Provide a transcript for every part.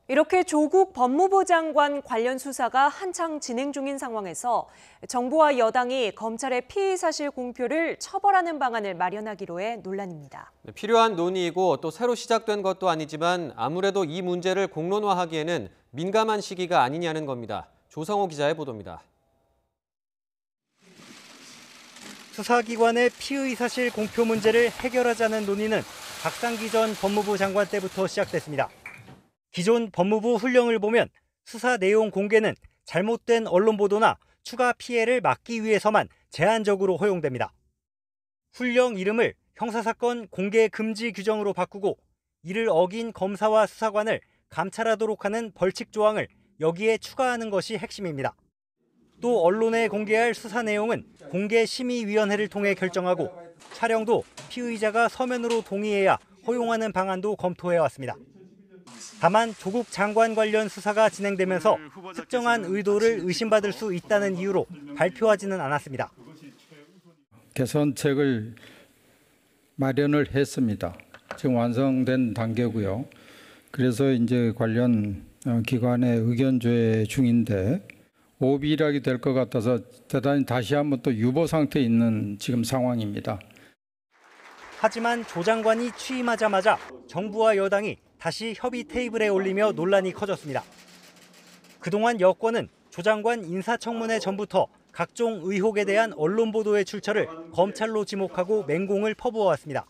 이렇게 조국 법무부 장관 관련 수사가 한창 진행 중인 상황에서 정부와 여당이 검찰의 피의 사실 공표를 처벌하는 방안을 마련하기로 해 논란입니다. 필요한 논의이고 또 새로 시작된 것도 아니지만 아무래도 이 문제를 공론화하기에는 민감한 시기가 아니냐는 겁니다. 조성호 기자의 보도입니다. 수사기관의 피의 사실 공표 문제를 해결하자는 논의는 박상기 전 법무부 장관 때부터 시작됐습니다. 기존 법무부 훈령을 보면 수사 내용 공개는 잘못된 언론 보도나 추가 피해를 막기 위해서만 제한적으로 허용됩니다. 훈령 이름을 형사사건 공개 금지 규정으로 바꾸고 이를 어긴 검사와 수사관을 감찰하도록 하는 벌칙 조항을 여기에 추가하는 것이 핵심입니다. 또 언론에 공개할 수사 내용은 공개심의위원회를 통해 결정하고 촬영도 피의자가 서면으로 동의해야 허용하는 방안도 검토해왔습니다. 다만 조국 장관 관련 수사가 진행되면서 특정한 의도를 의심받을 수 있다는 이유로 발표하지는 않았습니다. 개선책을 마련을 했습니다. 지금 완성된 단계고요. 그래서 이제 관련 기관의 의견 조회 중인데 오비락이 될 것 같아서 대단히 다시 한번 또 유보 상태에 있는 지금 상황입니다. 하지만 조 장관이 취임하자마자 정부와 여당이 다시 협의 테이블에 올리며 논란이 커졌습니다. 그동안 여권은 조 장관 인사청문회 전부터 각종 의혹에 대한 언론 보도의 출처를 검찰로 지목하고 맹공을 퍼부어왔습니다.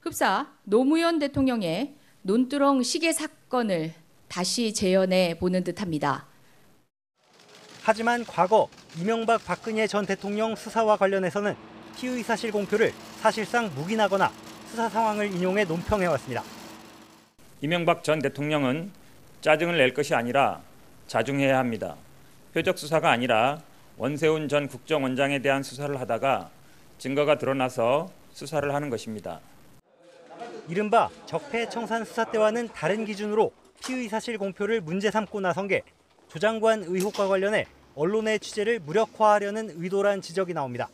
흡사 노무현 대통령의 논두렁 시계 사건을 다시 재현해 보는 듯합니다. 하지만 과거 이명박 박근혜 전 대통령 수사와 관련해서는 피의 사실 공표를 사실상 묵인하거나 수사 상황을 인용해 논평해왔습니다. 이명박 전 대통령은 짜증을 낼 것이 아니라 자중해야 합니다. 표적 수사가 아니라 원세훈 전 국정원장에 대한 수사를 하다가 증거가 드러나서 수사를 하는 것입니다. 이른바 적폐청산 수사 때와는 다른 기준으로 피의 사실 공표를 문제 삼고 나선 게 조 장관 의혹과 관련해 언론의 취재를 무력화하려는 의도란 지적이 나옵니다.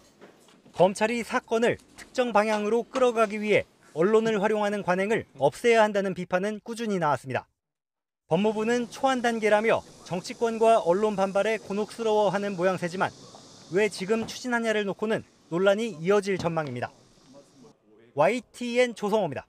검찰이 사건을 특정 방향으로 끌어가기 위해 언론을 활용하는 관행을 없애야 한다는 비판은 꾸준히 나왔습니다. 법무부는 초안 단계라며 정치권과 언론 반발에 곤혹스러워하는 모양새지만 왜 지금 추진하냐를 놓고는 논란이 이어질 전망입니다. YTN 조성호입니다.